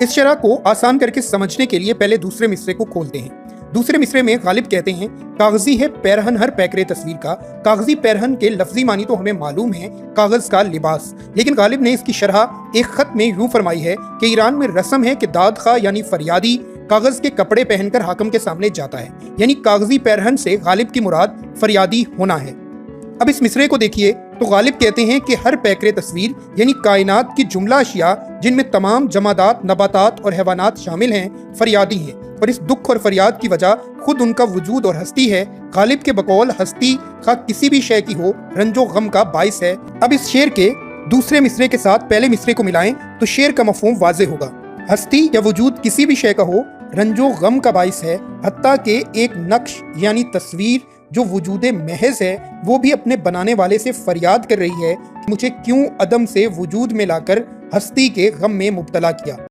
इस शरह को आसान करके समझने के लिए पहले दूसरे मिसरे को खोलते हैं। दूसरे मिसरे में गालिब कहते हैं, कागजी है पैरहन हर पैकरे तस्वीर का। कागजी पैरहन के लफ्जी मानी तो हमें मालूम है कागज का लिबास, लेकिन गालिब ने इसकी शरह एक खत में यूं फरमाई है कि ईरान में रस्म है कि दाद खा यानी फरियादी कागज के कपड़े पहनकर हाकम के सामने जाता है, यानी कागजी पैरहन से गालिब की मुराद फरियादी होना है। अब इस मिसरे को देखिए तो गालिब कहते हैं कि हर पैकरे तस्वीर यानी कायनात की जुमला अशिया जिनमें तमाम जमादात, नबातात और हैवानात शामिल हैं, फरियादी हैं, और इस दुख और फरियाद की वजह खुद उनका वजूद और हस्ती है। गालिब के बकौल हस्ती खा किसी भी शय की हो रंजो गम का बाइस है। अब इस शेर के दूसरे मिसरे के साथ पहले मिसरे को मिलाएं तो शेर का मफहूम वाज़ेह होगा। हस्ती या वजूद किसी भी शय का हो रंजो गम का बाइस है, हत्ता के एक नक्श यानी तस्वीर जो वजूद महज है वो भी अपने बनाने वाले से फरियाद कर रही है, मुझे क्यों अदम से वजूद में लाकर हस्ती के गम में मुब्तला किया।